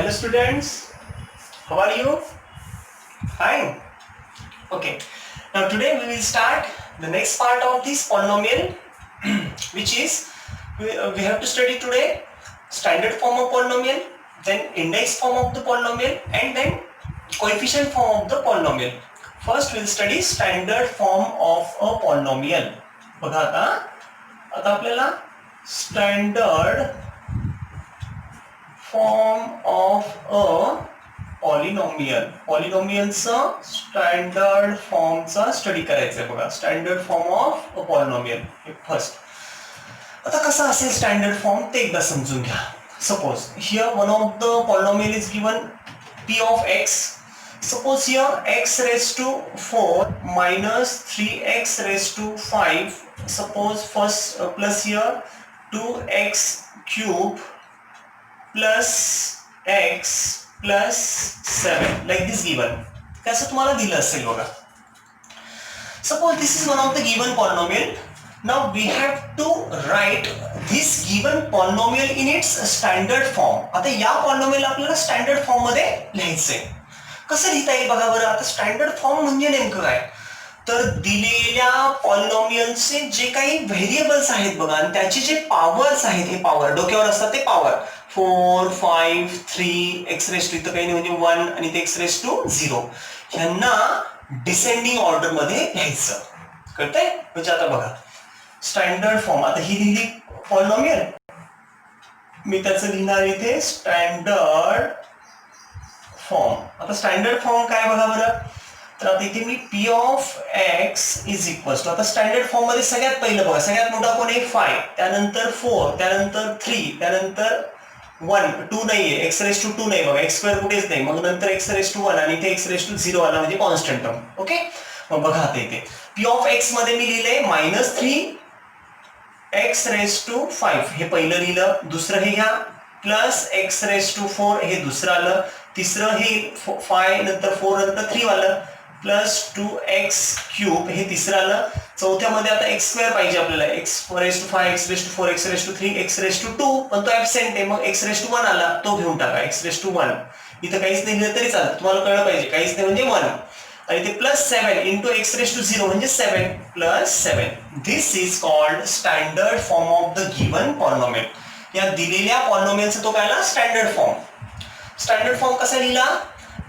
Hello students, how are you? Fine. Okay. Now today we will start the next part of this polynomial which is we have to study today standard form of polynomial, then index form of the polynomial and then coefficient form of the polynomial. First we will study standard form of a polynomial. बघा आता आपल्याला standard form of a पॉलिनॉमियलचा standard फॉर्मचा study करायचा आहे बघा. Standard form of a polynomial first. आता कसा असेल स्टँडर्ड फॉर्म ते एकदा समजून घ्या. Suppose here one of the polynomial is given p of x. Suppose here x raised to 4 minus 3x raised to 5. Suppose first plus here 2x cube plus x plus 7 like this given. कसं तुम्हाला दिलं असेल बघा. Suppose this is one of the given polynomial. Now we have to write this given polynomial in its standard form. आता या polynomial आपल्याला standard form मध्ये लिहायचंय. कसं लिहिता येईल बघा बरं. आता स्टँडर्ड फॉर्म म्हणजे नेमकं काय, तर दिलेल्या पॉलिनॉमियलचे जे काही व्हेरिएबल्स आहेत बघा आणि त्याचे जे पॉवर्स आहेत, हे पॉवर डोक्यावर असतात ते पॉवर 4 5 3 एक्स रेस टू इथं काही नाही म्हणजे 1 आणि ते एक्स रेस टू 0 ह्यांना डिसेंडिंग ऑर्डर मध्ये लिहायचं. कळतंय? म्हणजे आता बघा स्टँडर्ड फॉर्म. आता ही लिहिली पॉलिनॉमियल, मी त्याचं लिहिणार इथे स्टँडर्ड फॉर्म. आता स्टँडर्ड फॉर्म काय बघा बरं. तर आता इथे मी p of x is equals to, आता स्टँडर्ड फॉर्म मध्ये सगळ्यात पहिलं बघा, सगळ्यात मोठा कोण आहे 5, त्यानंतर 4, त्यानंतर 3, त्यानंतर 1 2 नाहीये, x रेस टू 2 नाही बघा, x स्क्वेअर कुठेच नाही, मग नंतर x रेस टू 1 आणि इथे x रेस टू 0 आला म्हणजे कॉन्स्टंट टर्म. ओके. मग बघा आता इथे p ऑफ x मध्ये मी लिहिलंय -3 x रेस टू 5 हे पहिलं लिहिलं, दुसरं हे घ्या प्लस x रेस टू 4 हे दुसरं आलं, तिसरं हे 5 नंतर 4 नंतर 3 आलं प्लस 2x क्यूब हे तिसरं आलं, चौथ्यामध्ये आता x स्क्वेअर पाहिजे आपल्याला, x raise to 5 x raise to 4 x raise to 3 x raise to 2 पण तो ऍबसेंट आहे, मग x रेस टू 1 आला तो घेऊन टाका x रेस टू 1. इथं काहीच नाही लिहिलं तरी चालतं, तुम्हाला कळलं पाहिजे काहीच नाही म्हणजे 1 आणि ते plus 7 into x raise to 0 म्हणजे 7 plus 7. This is called standard form of the given polynomial. या दिलेल्या पॉलिनॉमियलचा तो काय स्टँडर्ड फॉर्म. स्टँडर्ड फॉर्म कसा लिहिला,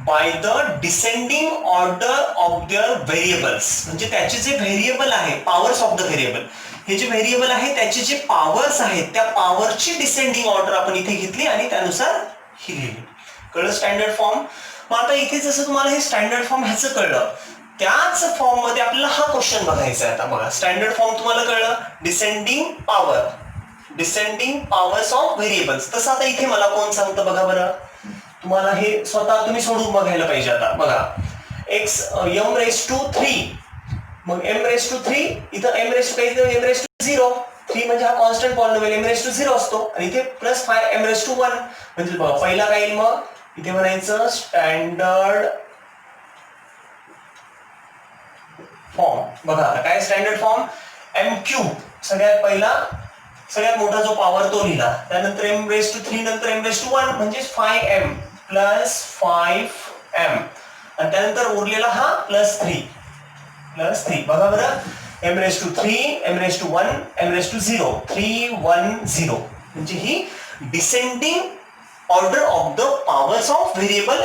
by the descending order of their variables. म्हणजे त्याचे जे व्हेरिएबल आहे, पॉवर्स ऑफ द व्हेरिएबल, हे जे व्हेरिएबल आहे त्याचे जे पॉवर्स आहेत त्या पॉवरची डिसेंडिंग ऑर्डर आपण इथे घेतली आणि त्यानुसार ही लिहिली. कळलं स्टँडर्ड फॉर्म. मग आता इथे जसं तुम्हाला हे स्टँडर्ड फॉर्म ह्याचं कळलं, त्याच फॉर्म मध्ये आपल्याला हा क्वेश्चन बघायचा आहे. आता बघा स्टँडर्ड फॉर्म तुम्हाला कळलं, descending power, descending powers of variables. तसं आता इथे मला कोण सांगतं बघा बरं, तुम्हाला हे स्वतः तुम्ही सोडून बघायला पाहिजे. आता बघा x m रेस टू 3, मग m रेस टू 3 इथं m रेस टू काही नाही, m रेस टू 0, 3 म्हणजे हा constant polynomial m raise to 0 असतो आणि इथे प्लस 5 m रेस टू 1 म्हणजे बघा पहिला काय येईल, मग इथे म्हणायचं स्टँडर्ड फॉर्म. बघा काय स्टँडर्ड फॉर्म, m क्यूब सगळ्यात पहिला सगळ्यात मोठा जो पॉवर तो लिहिला, त्यानंतर m रेस टू 3 नंतर m रेस टू 1 म्हणजे 5m प्लस 5m आणि त्यानंतर उरलेला हा प्लस 3 बघा बरं, m raise to 3 m raise to 1 m raise to 0 3 1 0 म्हणजे ही descending order of the powers of variable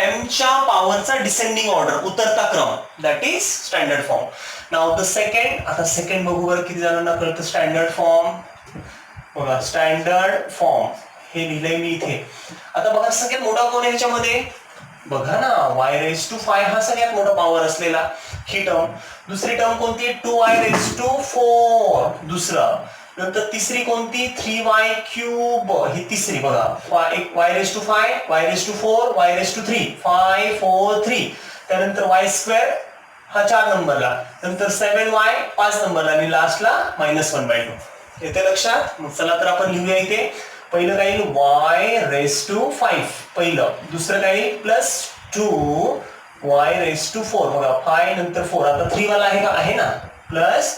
m च्या पॉवरचा डिसेंडिंग ऑर्डर उतरता क्रम, that is standard form. Now the second. आता सेकंड बघू बरं किती जणांना कळतं स्टँडर्ड फॉर्म. बघा स्टँडर्ड फॉर्म हे लिहिलंय मी इथे. आता बघा सगळ्यात मोठा कोण आहे ह्याच्यामध्ये, बघा ना y रेस टू 5 हा सगळ्यात मोठा पॉवर असलेला ही टर्म. दुसरी टर्म कोणती 2y रेस टू 4 दुसरं, नंतर तिसरी कोणती 3y क्यूब ही तिसरी बघा, y raise to 5 y raise to 4 y raise to 3 5 4 3, त्यानंतर y स्क्वेअर हा 4 नंबरला, नंतर 7y 5 नंबरला आणि लास्टला -1/2. येते लक्षात. मग चला तर आपण लिहूया इथे. पहिलं काय येईल y रेस टू 5 पहिलं, दुसरं काय येईल प्लस 2y रेस टू 4 बघा 5 नंतर 4, आता 3 वाला आहे का, आहे ना, प्लस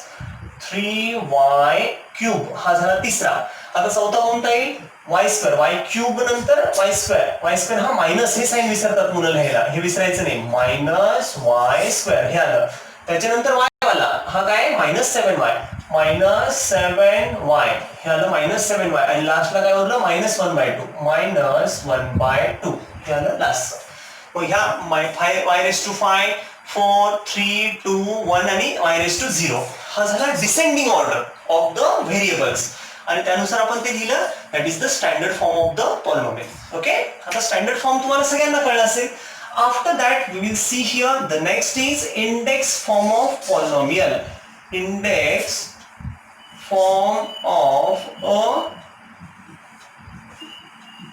3y क्यूब हा झाला तिसरा. आता चौथा कोणता येईल वाय स्क्वेअर, वाय क्यूब नंतर वाय स्क्वेअर. वाय स्क्वेअर हा मायनस, हे साईन विसरतात मुलं लिहायला, हे विसरायचं नाही. मायनस वाय स्क्वेअर हे आलं. त्याच्यानंतर वाय वाला हा काय -7y, -7y हे आलं -7y. आणि लास्टला काय उरलं -1/2, -1/2 हे आलं लास्ट. मग ह्या y⁵, 4, 3, 2, 1 आणि y⁵0 हा झाला descending order of the variables. आणि त्यानुसार आपण ते लिहिलं, that is the standard form of the polynomial. Okay, आता स्टँडर्ड फॉर्म तुम्हाला सगळ्यांना कळलं असेल. After that we will see here the next is index form of polynomial. Index form of a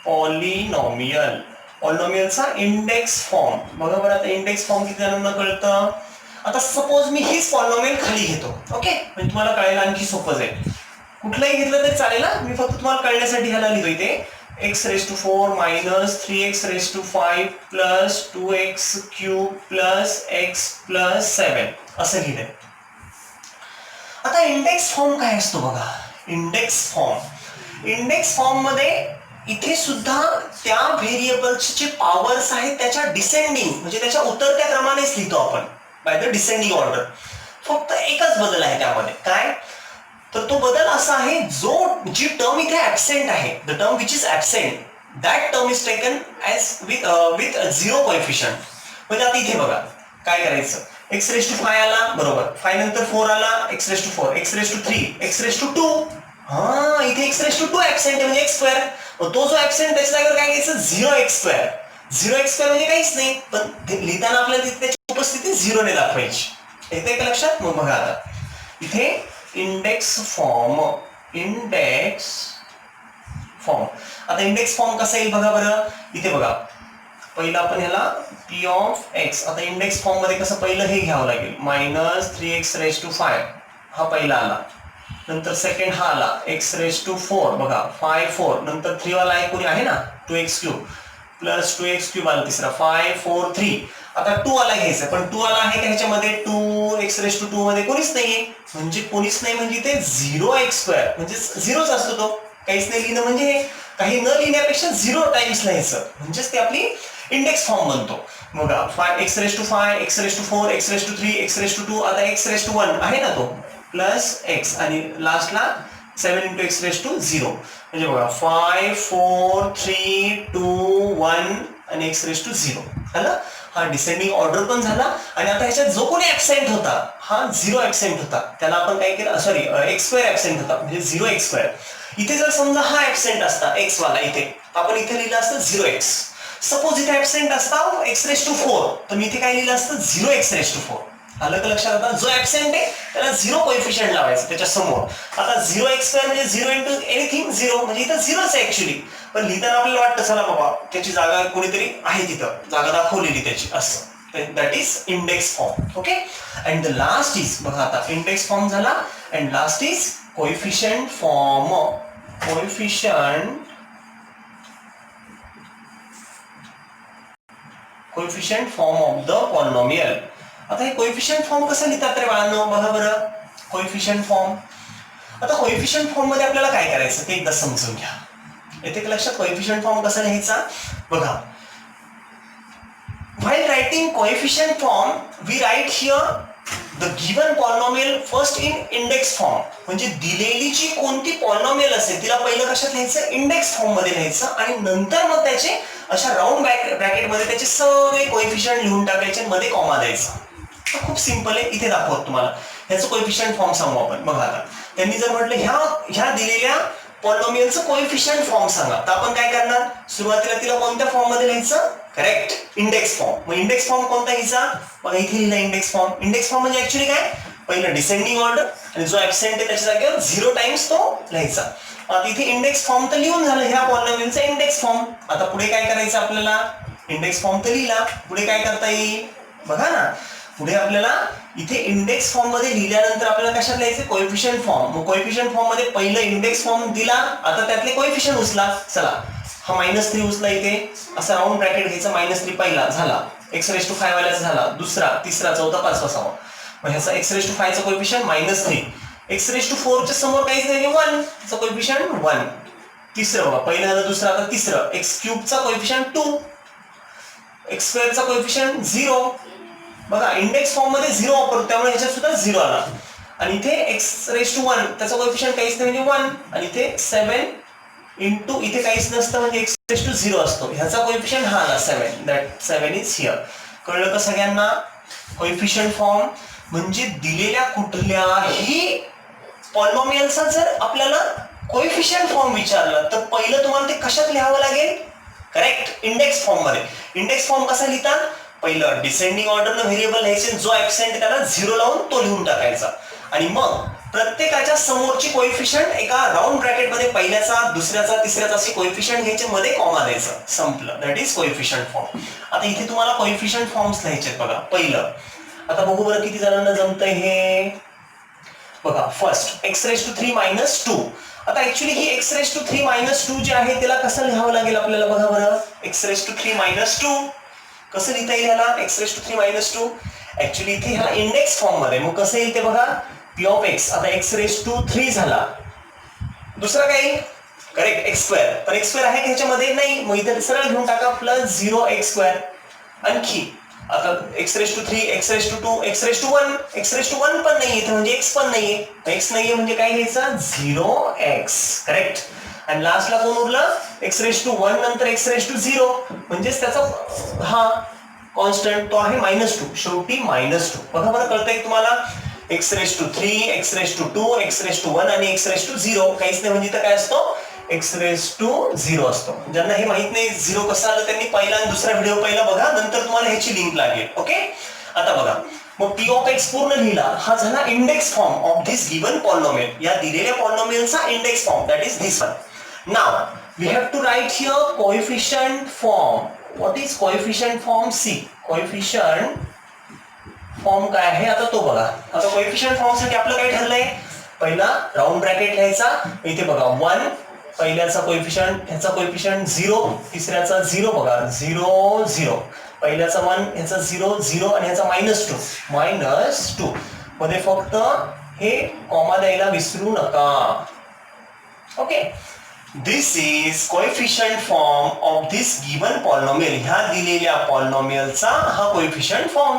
polynomial. पॉलिनॉमियलचा इंडेक्स फॉर्म. बघा बरं, आता index form किती जणांना कळतं. आता सपोज मी हीच पॉलिनॉमियल खाली घेतो. ओके, म्हणजे तुम्हाला कळायला आणखी सोपं जाईल. कुठलाही घेतलं तरी चालेल ना, मी फक्त तुम्हाला कळण्यासाठी ह्याला लिहितोय ते. x⁴ - 3x⁵ plus 2x³ plus x plus 7 असं लिहिलंय. आता इंडेक्स फॉर्म काय असतो बघा. इंडेक्स फॉर्म मध्ये इथे सुद्धा त्या व्हेरिएबल्सचे जे पॉवर्स आहेत त्याच्या डिसेंडिंग म्हणजे त्याच्या उतरत्या क्रमानेच लिहितो आपण, बाय द डिसेंडिंग ऑर्डर. फक्त एकच बदल आहे त्यामध्ये. काय तर तो बदल असा आहे, जी टर्म इथे ऍबसेंट आहे, the term which is absent, that term is taken as with 0 coefficient. म्हणजे आता इथे बघा काय करायचं. x⁵ आला बरोबर, 5 नंतर 4 आला, x⁴, x⁵3, x⁵2. हा, इथे x⁵2 ऍबसेंट आहे म्हणजे x². तो जो ऍबसेंट त्याच्या जागेवर काय घ्यायचं 0x². 0x² म्हणजे काहीच नाही, पण लिहिताना आपल्याला त्याची उपस्थिती 0 ने दाखवायची. येते का लक्षात. मग बघा आता इथे इंडेक्स फॉर्म. आता इंडेक्स फॉर्म कसा येईल बघा बरं. इथे बघा पहिलं आपण ह्याला p ऑफ x. आता इंडेक्स फॉर्म मध्ये कसं पहिलं हे घ्यावं लागेल, -3x⁵ हा पहिला आला. नंतर सेकंड हा आला x⁴, बघा 5 4. नंतर 3 वाला आहे कोणी आहे ना 2x³ प्लस 2x³ आला तिसरा 5 4 3. आता 2 वाला घ्यायचा, पण 2 वाला आहे का ह्याच्यामध्ये 2x⁵2 मध्ये कोणीच नाहीये. म्हणजे कोणीच नाही म्हणजे ते 0x² म्हणजे 0च असतो तो. काहीच नाही लिहिणं म्हणजे काही न लिहिण्यापेक्षा 0 टाइम्स लिहायचं म्हणजेच ते आपली इंडेक्स फॉर्म बनतो. बघा x⁵, x⁴, x⁵3, x⁵2. आता x⁵1 आहे ना तो प्लस x आणि लास्टला 7 × x⁵0. म्हणजे बघा 5 4 3 2 1 आणि x⁵0 झालं. हा डिसेंडिंग ऑर्डर पण झाला. आणि आता ह्याच्यात जो कोणी ऍबसेंट होता हा 0 ऍबसेंट होता, त्याला आपण काय केलं, सॉरी x² ऍबसेंट होता म्हणजे 0x². इथे जर समजा हा ऍबसेंट असता x वाला, इथे आपण इथे लिहिलं असतं 0x. सपोज इथे ऍबसेंट असता x⁴, तर मी इथे काय लिहिलं असतं 0x⁴. आलं का लक्षात. आता जो ऍबसेंट आहे त्याला 0 कोएफिशियंट लावायचं त्याच्या समोर. आता 0x² म्हणजे 0 × एनिथिंग 0 म्हणजे इथं 0च आहे ऍक्च्युली. पण लिहिताना आपल्याला वाटतं चला बाबा त्याची जागा कोणीतरी आहे तिथं, जागा दाखवलेली त्याची असं. That is index form. Okay, and the last is बघा आता इंडेक्स फॉर्म झाला and last is coefficient form. Coefficient form of the polynomial. आता हे कोएफिशियंट फॉर्म कसं लिहितात रे बाळांनो. बघा बरं कोएफिशियंट फॉर्म. आता कोएफिशियंट फॉर्म मध्ये आपल्याला काय करायचं ते एकदा समजून घ्या. येते लक्षात कोएफिशियंट फॉर्म कसा लिहायचा. बघा, while writing coefficient form we write here the given polynomial first in index form. म्हणजे दिलेली जी कोणती पॉलिनॉमियल असेल तिला पहिलं कशात लिहायचं, इंडेक्स फॉर्म मध्ये लिहायचं. आणि नंतर मग त्याचे अशा राऊंड ब्रॅकेट मध्ये त्याचे सगळे कोएफिशियंट लिहून टाकायचे, मध्ये कॉमा द्यायचा. खूप सिंपल आहे. इथे दाखवत तुम्हाला ह्याचं कोएफिशियंट फॉर्म सांगू आपण. बघा आता त्यांनी जर म्हटलं ह्या दिलेल्या पॉलिनॉमियलचं कोएफिशियंट फॉर्म सांगा, तर आपण काय करणार, सुरुवातीला तिला कोणत्या फॉर्म मध्ये लिहायचं, करेक्ट, इंडेक्स फॉर्म. मग इंडेक्स फॉर्म कोणता घ्यायचा, बघा इथे लिहिला इंडेक्स फॉर्म. इंडेक्स फॉर्म म्हणजे ऍक्च्युली काय, पहिलं डिसेंडिंग ऑर्डर आणि जो ऍबसेंट आहे त्याच्या जागेवर 0 टाइम्स तो लिहायचा. आता इथे इंडेक्स फॉर्म तर लिहून झालं ह्या पॉलिनॉमियलचा इंडेक्स फॉर्म. आता पुढे काय करायचं आपल्याला, इंडेक्स फॉर्म तर लिहिला, पुढे काय करता येईल बघा ना. पुढे आपल्याला इथे इंडेक्स फॉर्म मध्ये लिहिल्यानंतर आपल्याला कशात लिहायचे, कोएफिशियंट फॉर्म. मग कोएफिशियंट फॉर्म मध्ये पहिलं इंडेक्स फॉर्म दिला, आता त्यातले कोएफिशियंट उचला. चला हा -3 उचला, इथे असा राऊंड ब्रॅकेट घ्यायचा. -3 पहिला झाला, x⁵ वाल्याचा झाला, दुसरा, तिसरा, चौथा, पाचवा, सहावा. मग ह्याचा x⁵ कोएफिशियंट -3. x⁴ च्या समोर काहीच नाही, 1 चा कोएफिशियंट 1. तिसरं बघा, पहिलं झालं, दुसरं, आता तिसरं. एक्स क्यूबचा कोएफिशियंट 2, एक्स स्क्वेअरचा कोएफिशियंट 0. बघा इंडेक्स फॉर्म मध्ये 0 वापरतो त्यामुळे ह्याच्यात सुद्धा 0 आला. आणि इथे x⁻1 त्याचा कोएफिशियंट काहीच नाही म्हणजे 1. आणि इथे 7 इंटू इथे काहीच नसतं म्हणजे x⁻0 असतो. ह्याचा कोएफिशियंट हा आला 7. That 7 is here. कळलं का सगळ्यांना? कोएफिशियंट फॉर्म म्हणजे दिलेल्या कुठल्याही पॉलिनॉमियलचा जर आपल्याला कोएफिशियंट फॉर्म विचारला तर पहिलं तुम्हाला ते कशात लिहावं लागेल? करेक्ट, इंडेक्स फॉर्म मध्ये. इंडेक्स फॉर्म कसा लिहितात? पहिलं डिसेंडिंग ऑर्डरनं व्हेरिएबल लिहायचे, जो ऍबसेंट त्याला 0 लावून तो लिहून टाकायचा. आणि मग प्रत्येकाच्या समोरची कोएफिशियंट एका राऊंड ब्रॅकेट मध्ये पहिल्याचा, दुसऱ्याचा, तिसऱ्याचा असे कोएफिशियंट घ्यायचे, मध्ये कॉमा द्यायचं, संपलं. That is coefficient form. आता इथे तुम्हाला कोएफिशियंट फॉर्म्स लिहायचे बघा. पहिलं आता बघू बरं किती जणांना जमतंय हे. बघा फर्स्ट x⁻³ - 2. आता ऍक्च्युली ही x⁻³ - 2 जे आहे त्याला कसं लिहावं लागेल आपल्याला बघा बरं. x⁻³ - 2 कसं लिहिता येईल ह्याला? x⁻³ - 2 ऍक्च्युली इथे ह्याला इंडेक्स फॉर्म मध्ये, मग कसं येईल ते बघा. p ऑफ x आता x⁻³ झाला. दुसरा काही करेक्ट x², पण x² आहे ह्याच्यामध्ये नाही, मग इथे सरळ घेऊन टाका +0x². आणखी आता x⁻³ x⁻², x⁻1, x⁻1 पण नाही इथे म्हणजे x पण नाहीये. x नाहीये म्हणजे काय घ्यायचं? 0x. करेक्ट. आणि लास्टला कोण उरलं? x⁻1 नंतर x⁻0 म्हणजेच त्याचा हा कॉन्स्टंट तो आहे -2. शेवटी -2. बघा बरं कळतंय तुम्हाला? x⁻³ x⁻2 x⁻1 आणि x⁻0 काहीच नाही म्हणजे इथं काय असतो? x⁻0 असतो. ज्यांना हे माहित नाही 0 कसं आलं त्यांनी पहिला आणि दुसरा व्हिडिओ पहिला बघा, नंतर तुम्हाला ह्याची लिंक लागेल. ओके. आता बघा मग p ऑफ x पूर्ण लिहिला, हा झाला index form of this given polynomial. या दिलेल्या पॉलिनॉमियलचा index form, that is this one. Now we have to write here coefficient form. What is coefficient form? See coefficient form काय आहे आता तो बघा. आता कोएफिशिएंट फॉर्म साठी आपलं काय ठरलंय? पहिला राऊंड ब्रॅकेट घ्यायचा, इथे बघा 1 पहिल्याचा कोएफिशिएंट, ह्याचा कोएफिशिएंट 0, तिसऱ्याचा 0 बघा 0 0, पहिल्याचा 1 ह्याचा 0 0 आणि ह्याचा -2 मध्ये फक्त हे कॉमा द्यायला विसरू नका. Okay. This is coefficient form of this given polynomial. ह्या दिलेल्या पॉलिनॉमियलचा हा कोएफिशिएंट फॉर्म.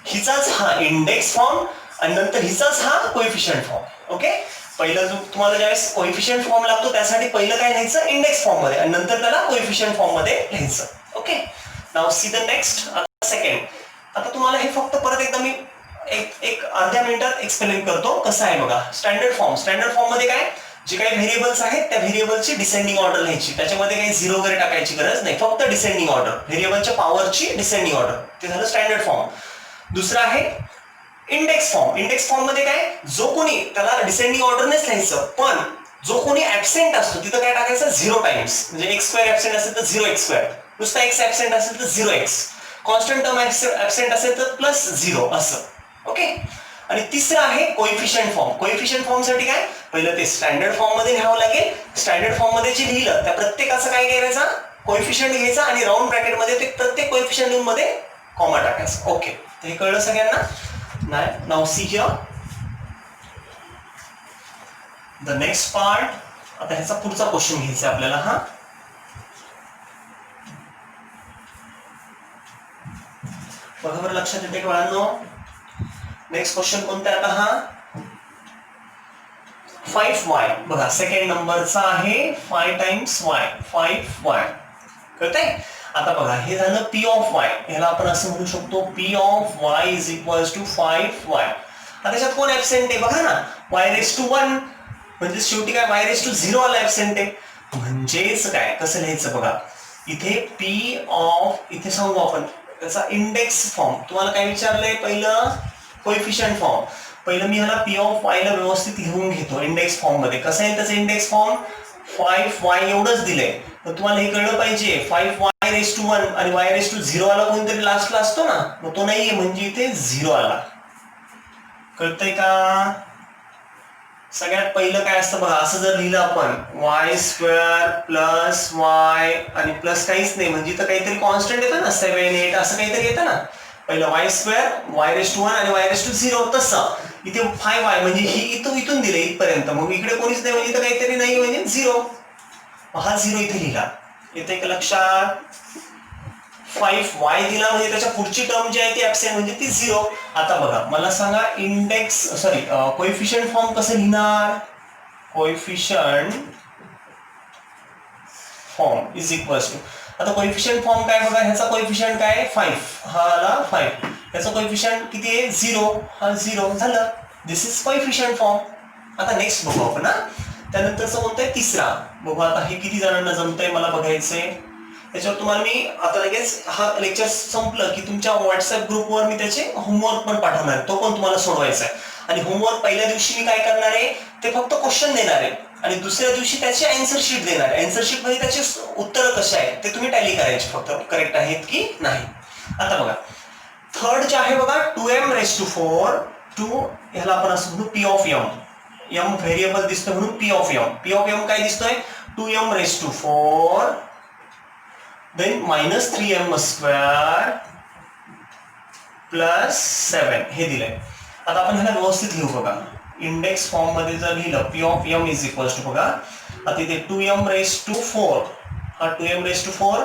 हिचाच हा इंडेक्स फॉर्म आणि नंतर हिचाच हा कोएफिशिएंट फॉर्म. ओके. पहिलं जो तुम्हाला ज्यावेळेस कोएफिशिएंट फॉर्म लागतो त्यासाठी पहिलं काय लिहायचं? इंडेक्स फॉर्म मध्ये आणि नंतर त्याला कोएफिशिएंट फॉर्म मध्ये लिहायचं. Okay. Now see the next. आता सेकंड. आता तुम्हाला हे फक्त परत एकदा मी एक अर्ध्या मिनिटात एक्सप्लेन करतो कसं आहे बघा. Standard form. स्टँडर्ड फॉर्म मध्ये काय, जे काही व्हेरिएबल्स आहेत त्या व्हेरिएबलची डिसेंडिंग ऑर्डर लिहायची. त्याच्यामध्ये काही 0 वगैरे टाकायची गरज नाही, फक्त डिसेंडिंग ऑर्डर, व्हेरिएबलच्या पॉवरची डिसेंडिंग ऑर्डर. ते झालं स्टँडर्ड फॉर्म. दुसरा आहे इंडेक्स फॉर्म. इंडेक्स फॉर्म मध्ये काय, जो कोणी त्याला डिसेंडिंग ऑर्डरनेच लिहायचं, पण जो कोणी ऍबसेंट असतो तिथं काय टाकायचं? 0 टाइम्स. म्हणजे x² ऍबसेंट असेल तर 0x², नुसता x ऍबसेंट असेल तर 0x, कॉन्स्टंट टर्म ऍबसेंट असेल तर +0 असं. ओके. आणि तिसरं आहे कोएफिशिएंट फॉर्म. कोएफिशिएंट फॉर्म साठी काय, पहिलं ते स्टँडर्ड फॉर्म मध्ये लिहावं लागेल. स्टँडर्ड फॉर्म मध्ये जे लिहिलं त्या प्रत्येकाचं काय करायचं? कोएफिशिएंट घ्यायचा आणि राऊंड ब्रॅकेट मध्ये ते प्रत्येक कोएफिशिएंट मध्ये कॉमा टाकायचा. ओके. तर हे कळलं सगळ्यांना? Now see here the next part. आता ह्याचा पुढचा क्वेश्चन घ्यायचा आपल्याला. हा बघा बरं लक्षात येते का बाळांनो? नेक्स्ट क्वेश्चन कोणता आहे आता? हा 5y. बघा सेकंड नंबरचा आहे 5 टाइम्स y, 5y. कळतंय? आता बघा हे झालं p ऑफ y. ह्याला आपण असं म्हणू शकतो p of y is equals to 5y. आता त्याच्यात कोण ऍबसेंट आहे बघा ना, y⁻1 म्हणजे शेवटी काय y⁻0 आला ऍबसेंट आहे. म्हणजेच काय, कसं लिहायचं बघा. इथे p ऑफ, इथे सांगू आपण त्याचा इंडेक्स फॉर्म. तुम्हाला काय विचारलंय? पहिलं कोएफिशिएंट फॉर्म. पहिलं मी ह्याला p ऑफ y ला व्यवस्थित लिहून घेतो इंडेक्स फॉर्म मध्ये. कसं आहे त्याचं इंडेक्स फॉर्म? 5y एवढंच दिलंय. तर तुम्हाला हे कळलं पाहिजे 5y⁻1 आणि y⁻0 आला कोणतरी लास्टला असतो ना, मग तो नाहीये म्हणजे इथे 0 आला. कळतंय का? सगळ्यात पहिलं काय असतं बघा, असं जर लिहिलं आपण y² + y आणि प्लस काहीच नाही म्हणजे इथं काहीतरी कॉन्स्टंट येतं ना, 7 8 असं काहीतरी येतं ना. पहिलं y² y⁻1 आणि y⁻0. तसं इथे 5y म्हणजे ही इथून दिले इथपर्यंत, मग इकडे कोणीच नाही म्हणजे इथं काहीतरी नाही म्हणजे 0. हा 0 इथे लिहिला, येते का लक्षात? 5y दिला म्हणजे त्याच्या पुढची टर्म जी आहे ती ऍबसेंट म्हणजे ती 0. आता बघा मला सांगा कोएफिशियंट फॉर्म कसं लिहिणार? Coefficient form is equals to, आता कोएफिशियंट फॉर्म काय बघा, ह्याचा कोएफिशियंट काय 5, हा आला 5, ह्याचा कोएफिशियंट किती आहे 0, हा 0 झालं. दिस इज कोएफिशियंट फॉर्म. आता नेक्स्ट बघू आपण. त्यानंतरचं कोणतं आहे तिसरा बघू. आता हे किती जणांना जमतंय मला बघायचंय. त्याच्यावर तुम्हाला मी आता लगेच हा लेक्चर संपलं की तुमच्या व्हॉट्सअप ग्रुपवर मी त्याचे होमवर्क पण पाठवणार आहे, तो पण तुम्हाला सोडवायचा आहे. आणि होमवर्क पहिल्या दिवशी मी काय करणार आहे ते फक्त क्वेश्चन देणार आहे आणि दुसऱ्या दिवशी त्याची आन्सर शीट देणार आहे. आन्सर शीट मध्ये त्याचे उत्तर कसे आहेत ते तुम्ही टॅली करायचे, फक्त करेक्ट आहेत की नाही. आता बघा थर्ड जे आहे बघा 2m⁴ टू, ह्याला आपण असं म्हणू p of m. m variable दिसतोय म्हणून p of m. p of m काय दिसतोय 2m⁴ then -3m² प्लस 7 हे दिलंय. आता आपण ह्याला व्यवस्थित लिहू बघा. इंडेक्स फॉर्म मध्ये जर लिहिलं p of m is equals to बघा, आता इथे 2m⁴, हा 2m⁴.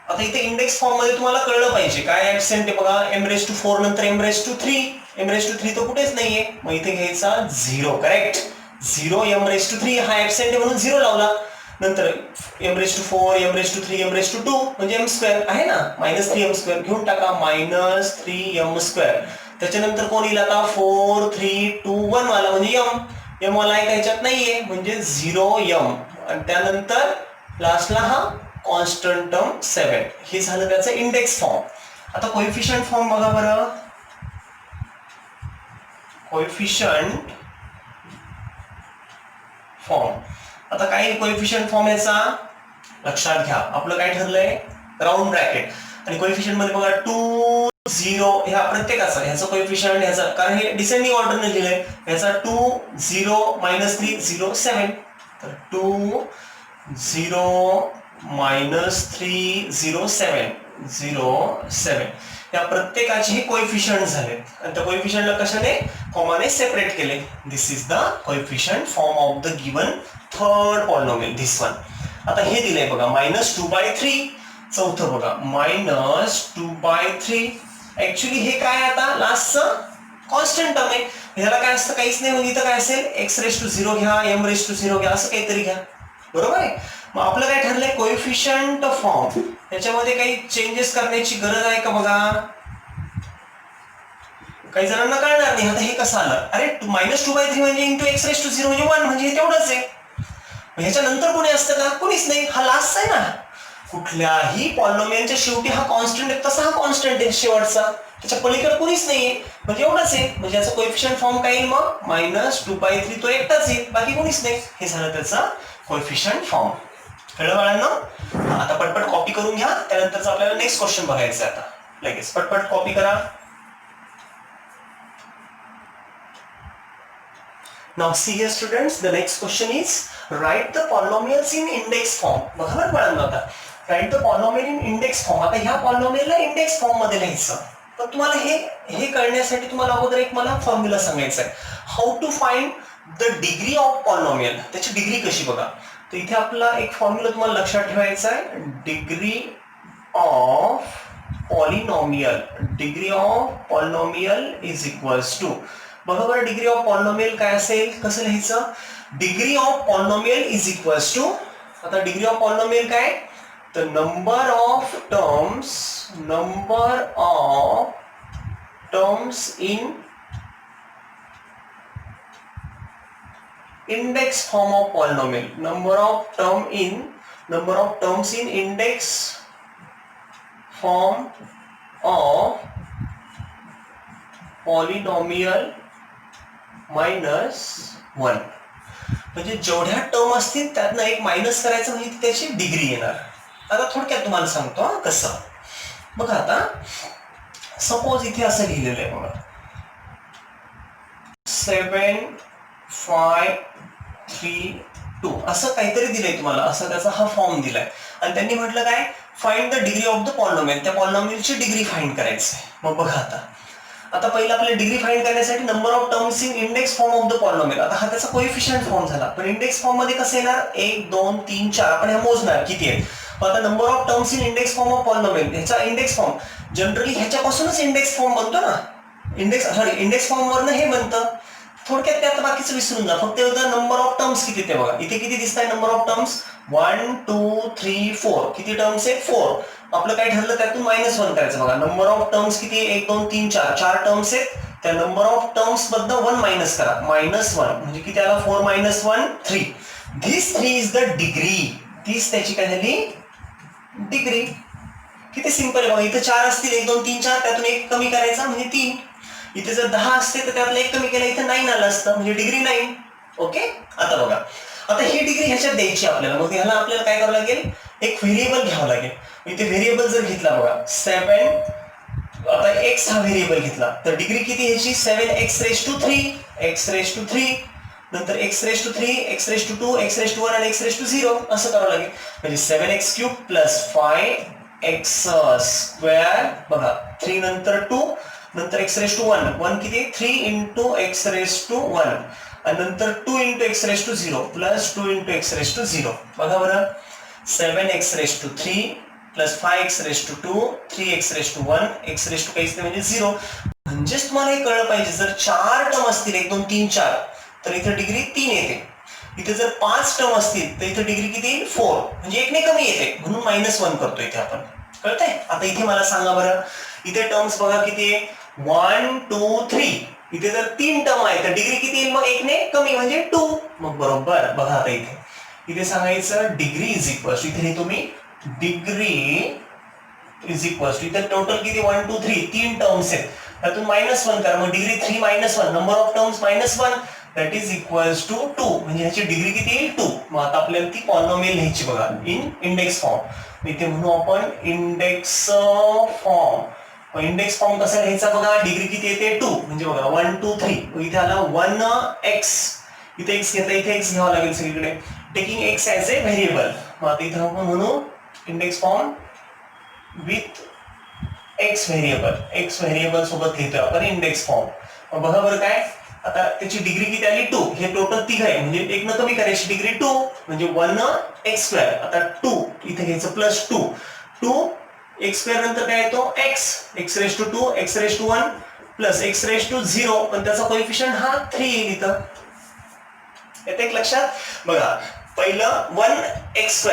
आता इथे इंडेक्स फॉर्म मध्ये तुम्हाला कळलं पाहिजे काय ऍबसेंट आहे बघा, m⁴ नंतर m⁴. m⁴ तो कुठेच नाहीये, मग इथे घ्यायचा 0. करेक्ट, 0 m⁴ हा ऍबसेंट आहे म्हणून 0 लावला. नंतर m⁴, m⁴, m⁴ म्हणजे m² आहे ना, -3m² घेऊन टाका, -3m². त्याच्यानंतर कोण येईल आता 4 3 2 1 वाला म्हणजे m वाला आहे ह्याच्यात नाहीये म्हणजे 0m. आणि त्यानंतर लास्टला हा कॉन्स्टंट टर्म 7. हे झालं त्याचं इंडेक्स फॉर्म. आता कोएफिशियंट फॉर्म बघा बरं. कोएफिशियंट फॉर्म, आता काय कोएफिशियंट फॉर्म याचा लक्षात घ्या. आपलं काय ठरलंय राऊंड ब्रॅकेट, आणि कोएफिशियंट मध्ये बघा 2 0 ह्या प्रत्येकाचा ह्याचा कोएफिशियंट ह्याचा, कारण हे डिसेंडिंग ऑर्डरने लिहिलंय, ह्याचा 2 0 -3 0 7. तर 2 0 -3 0 7 0 7 या प्रत्येकाचे हे कोएफिशियंट झाले आणि त्या कोएफिशियंटला कशाने कॉमाने सेपरेट केले. This is the coefficient form of the given third polynomial, this one. आता हे दिलंय बघा -2/3. चौथं बघा -2/3. ऍक्च्युली हे काय आता लास्टचं कॉन्स्टंट टर्म आहे, ह्याला काय असतं काहीच नाही, म्हणजे इथं काय असेल x⁻0 घ्या, m⁻0 घ्या, असं काहीतरी घ्या. बरोबर आहे. मग आपलं काय ठरलंय कोएफिशियंट फॉर्म, त्याच्यामध्ये काही चेंजेस करण्याची गरज आहे का बघा. काही जणांना कळणार नाही आता हे कसं आलं, अरे -2/3 म्हणजे इंटू x⁻0 म्हणजे 1 म्हणजे हे तेवढंच आहे. ह्याच्या नंतर कोणी असतं का, कोणीच नाही, हा लास्ट आहे ना. कुठल्याही पॉलिनोमियलच्या शेवटी हा कॉन्स्टंट आहे, तसा हा कॉन्स्टंट आहे शेवटचा, त्याच्या पलीकडे कोणीच नाहीये म्हणजे एवढंच आहे. म्हणजे याचा कोएफिशियंट फॉर्म काय येईल मग -2/3 तो एकटाच येईल, बाकी कोणीच नाही. हे झालं त्याचा कोएफिशियंट फॉर्म. कळलं बाळांनो. आता पटपट कॉपी करून घ्या, त्यानंतरच आपल्याला नेक्स्ट क्वेश्चन बघायचं आहे. आता लगेच पटपट कॉपी करा. Now see here students, the next question is write the polynomials in index form. बघा बरं बाळांनो, आता write the polynomial in index form. आता ह्या पॉलिनोमियलला इंडेक्स फॉर्म मध्ये लिहायचं. तर तुम्हाला हे कळण्यासाठी तुम्हाला अगोदर एक मला फॉर्म्युला सांगायचा आहे. How to find the degree of polynomial, त्याची डिग्री कशी बघा. तर इथे आपला एक फॉर्म्युला तुम्हाला लक्षात ठेवायचा आहे. Degree of polynomial, degree of polynomial is equals to, बघा बरं डिग्री ऑफ पॉलिनोमियल काय असेल, कसं लिहायचं. Degree of polynomial is equals to, आता डिग्री ऑफ पॉलिनोमियल काय, तर number of terms in index form of polynomial, number of terms in index form of polynomial -1. म्हणजे जेवढ्या टर्म असतील त्यातनं एक मायनस करायचं म्हणजे त्याची डिग्री येणार. आता थोडक्यात तुम्हाला सांगतो कसं. बघा आता सपोज इथे असं लिहिलेलं आहे बघा 7 5 3 2 असं काहीतरी दिलंय तुम्हाला, असं त्याचा हा फॉर्म दिलाय आणि त्यांनी म्हटलं काय, find the degree of the polynomial, त्या पॉलिनोमियलची डिग्री फाइंड करायची. मग बघा आता पहिलं आपल्याला डिग्री फाइंड करण्यासाठी number of terms in index form of the polynomial, आता हा त्याचा कोएफिशियंट फॉर्म झाला, पण इंडेक्स फॉर्म मध्ये कसं येणार 1 2 3 4 आपण हे मोजणार किती आहेत. आता number of terms in index form of polynomial ह्याचा इंडेक्स फॉर्म जनरली ह्याच्यापासूनच इंडेक्स फॉर्म बनतो ना, इंडेक्स फॉर्म वरनं हे बनतं. थोडक्यात त्यात बाकीचं विसरून जा, फक्त नंबर ऑफ टर्म्स किती ते बघा. इथे किती दिसत आहे नंबर ऑफ टर्म्स 1 2 3 4, किती टर्म्स आहेत 4. आपलं काय ठरलं त्यातून -1 करायचं बघा. नंबर ऑफ टर्म्स किती 1 2 3 4 4 टर्म्स आहेत, त्या नंबर ऑफ टर्म्स मधनं 1 मायनस करा, -1 म्हणजे किती आला 4 - 1 3. धिस 3 इज द डिग्री, तीच त्याची काय झाली डिग्री. किती सिंपल आहे बघा. इथे 4 असतील 1 2 3 4, त्यातून 1 कमी करायचा म्हणजे 3. इथे जर 10 असते तर त्यातलं 1 कमी केलं, इथे 9 आलं असतं म्हणजे डिग्री 9. ओके. आता बघा, आता ही डिग्री ह्याच्यात द्यायची आपल्याला, मग ह्याला आपल्याला काय करावं लागेल, एक व्हेरिएबल घ्यावं लागेल. इथे व्हेरिएबल जर घेतला बघा 7, आता x हा व्हेरिएबल घेतला तर डिग्री किती ह्याची 7x3, x3, नंतर x3, x2, x1 आणि x0 असं करावं लागेल. म्हणजे 7x³ प्लस 5x² बघा, 3 नंतर 2, नंतर x1, 1 किती 3 into x1 आणि नंतर 2 into x0 plus 2 into x0 बघा बरं. 7x3 plus 5x2, 3x1, x काहीच नाही म्हणजे 0. म्हणजेच तुम्हाला हे कळलं पाहिजे, जर 4 टर्म असतील 1 2 3 4 तर इथे डिग्री 3 येते. इथे जर 5 टर्म असतील तर इथे डिग्री किती येईल 4, म्हणजे 1 ने कमी येते, म्हणून -1 करतो इथे आपण. कळतंय. आता इथे मला सांगा बरं, इथे टर्म्स बघा किती आहे 1 2 3. इथे जर 3 टर्म आहे तर डिग्री किती येईल मग 1 ने कमी म्हणजे 2. मग बरोबर बघा. आता इथे सांगायचं डिग्री इज इक्वल, इथे तुम्ही डिग्री इज इक्वल इथे टोटल किती 1 2 3 3 टर्म्स आहेत, त्यातून -1 करा, मग degree 3 -1, number of terms -1 that is equals to 2, म्हणजे ह्याची डिग्री किती येईल 2. मग आता आपल्याला ती पॉलिनॉमियल लिहायची बघा इन इंडेक्स फॉर्म. इथे म्हणू आपण इंडेक्स फॉर्म. इंडेक्स फॉर्म कसा लिहायचा बघा, डिग्री किती येते 2, म्हणजे बघा 1 2 3, इथे आला 1x, इथे x घेतला, इथे x घ्यावा लागेल सगळीकडे, टेकिंग x ॲज ए व्हेरिएबल. मग आता इथे आपण म्हणू index form with x variable सोबत लिहितोय आपण इंडेक्स फॉर्म. मग बघा बरं काय, आता त्याची डिग्री किती आली 2, हे टोटल 3 आहे म्हणजे 1 न कमी करायची डिग्री 2 म्हणजे 1x². आता 2 इथे घ्यायचं प्लस 2 x² नंतर काय येतो x2, x1 प्लस x0, पण त्याचा कोएफिशियंट हा 3 येईल इथं. येते लक्षात. बघा पहिलं 1x²,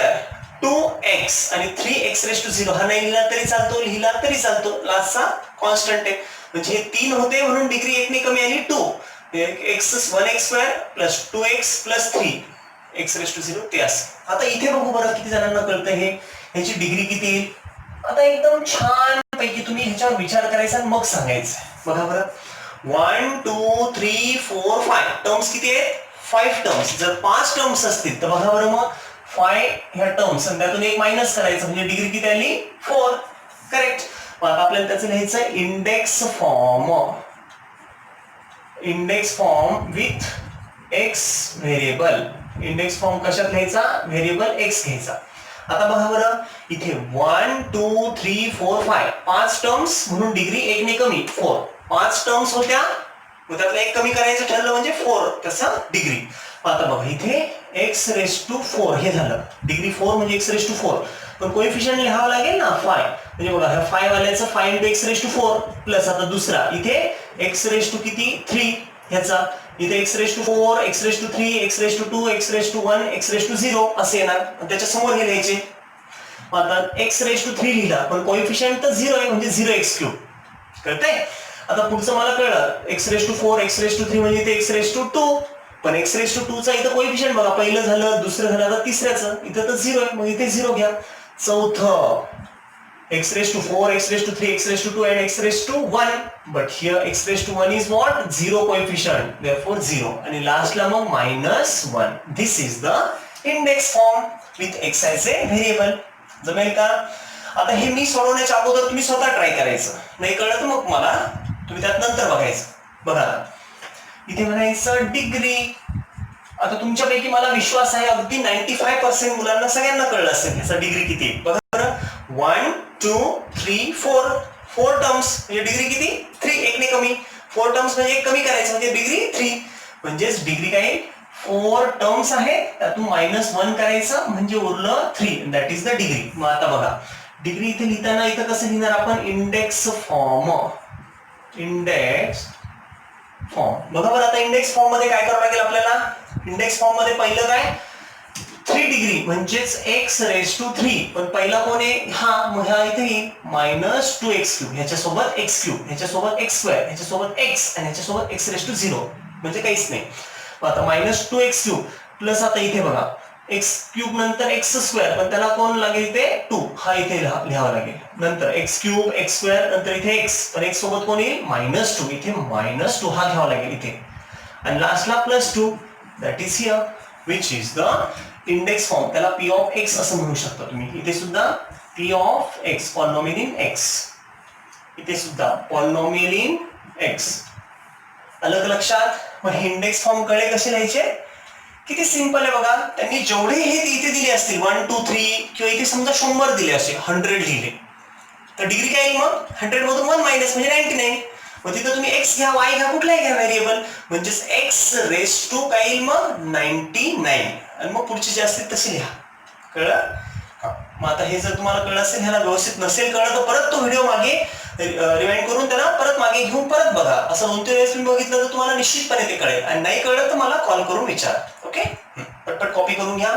2x आणि 3x0, हा नाही लिहिला तरी चालतो, लिहिला तरी चालतो, लास्टचा कॉन्स्टंट आहे म्हणजे हे 3 होते म्हणून डिग्री 1 ने कमी आली 2. 1x² plus 2x plus 3x0 ते असं. आता इथे बघू बरं किती जणांना कळतं हे, ह्याची डिग्री किती येईल. आता एकदम छान पैकी तुम्ही ह्याच्यावर विचार करायचा आणि मग सांगायचं. बघा बरं 1 2 3 4 5 टर्म्स किती आहेत 5 टर्म्स. जर 5 टर्म्स असतील तर बघा बरं मग 5 ह्या टर्म्स आणि त्यातून 1 मायनस करायचं म्हणजे डिग्री किती आली 4. करेक्ट. मग आता आपल्याला त्याचं लिहायचं आहे index form with x variable. Index form कशात लिहायचा, व्हेरिएबल x घ्यायचा. आता बघा बरं इथे 1 2 3 4 5 5 टर्म्स म्हणून डिग्री 1 ने कमी 4. 5 टर्म्स होत्या मग त्यातलं 1 कमी करायचं ठरलं म्हणजे 4 त्याचा डिग्री. आता बघा इथे x4 हे झालं, डिग्री 4 म्हणजे x4, पण कोएफिशियंट लिहावं लागेल ना 5, म्हणजे बघा ह्या 5 वाल्याचं 5 into x4 प्लस आता दुसरा इथे x किती 3 ह्याचा, इथे x4, x3, x2, x1, x0 असे येणार, त्याच्या समोर हे लिहायचे. आता x3 लिहिला पण कोएफिशियंट तर 0 आहे म्हणजे 0x³. कळतंय. आता पुढचं मला कळलं x4, x3 म्हणजे इथे x2, पण x2 चा इथं कोएफिशियंट बघा, पहिलं झालं, दुसरं झालं, आता तिसऱ्याचं इथं तर 0 आहे मग इथे 0 घ्या. चौथं x4, x3, x2 and x1, but here x1 is what 0 coefficient, therefore 0, आणि लास्टला मग -1. This is the index form with x as a variable. जमेल का. आता हे मी सोडवण्याच्या अगोदर तुम्ही स्वतः ट्राय करायचं, नाही कळलं तर मग मला तुम्ही त्यात नंतर बघायचं. बघा इथे म्हणायचं डिग्री. आता तुमच्यापैकी मला विश्वास आहे अगदी 95% मुलांना सगळ्यांना कळलं असेल याचा डिग्री किती. बघा बरं 1 2 3 4 टर्म्स म्हणजे डिग्री किती 3 एक ने कमी, 4 टर्म्स म्हणजे एक कमी करायचं म्हणजे डिग्री 3, म्हणजेच डिग्री काय 4 टर्म्स आहे त्यातून -1 करायचं म्हणजे उरलं 3, दॅट इज द डिग्री. मग आता बघा डिग्री इथे लिहिताना इथं कसं लिहिणार आपण, इंडेक्स फॉर्म. इंडेक्स फॉर्म बघा बरं, आता इंडेक्स फॉर्म मध्ये काय करावं लागेल आपल्याला, इंडेक्स फॉर्म मध्ये पहिलं काय 3 डिग्री म्हणजेच x⁻3, पण पहिला कोण आहे हा, मग ह्या इथे -2x³ ह्याच्यासोबत x³ ह्याच्यासोबत x² ह्याच्यासोबत x आणि ह्याच्यासोबत x⁻0 म्हणजे काहीच नाही. आता -2x³ प्लस आता इथे बघा x³ नंतर x² पण त्याला कोण लागेल इथे 2, हा इथे लिहावा लागेल. नंतर x³ x² नंतर इथे x, पण x सोबत कोण येईल -2, इथे -2 हा घ्यावा लागेल इथे, आणि लास्टला +2 that is here which is the index form. त्याला p ऑफ x असं म्हणू शकता तुम्ही. इथे सुद्धा p of x polynomial in x, इथे सुद्धा पॉलिनॉमियल इन x. अलग लक्षात. मग इंडेक्स फॉर्म कडे कसे लिहायचे, किती सिंपल आहे बघा. त्यांनी जेवढे हे इथे दिले असतील 1 2 3 किंवा इथे समजा 100 दिले असे 100 लिहिले तर डिग्री काय येईल मग 100 मधून 1 मायनस म्हणजे 99. मग तिथं तुम्ही x घ्या y घ्या कुठलाही घ्या व्हेरिएबल, म्हणजेच x⁻² काय येईल मग 99, आणि मग पुढची जे असतील तशी लिहा. कळलं. मग आता हे जर तुम्हाला कळलं असेल, ह्याला व्यवस्थित नसेल कळलं तर परत तो व्हिडिओ मागे रिवाइंड करून त्याला परत मागे घेऊन परत बघा. असं 2-3 वेळेस तुम्ही बघितलं तर तुम्हाला निश्चितपणे ते कळेल, आणि नाही कळलं तर मला कॉल करून विचारा. ओके, पटपट कॉपी करून घ्या.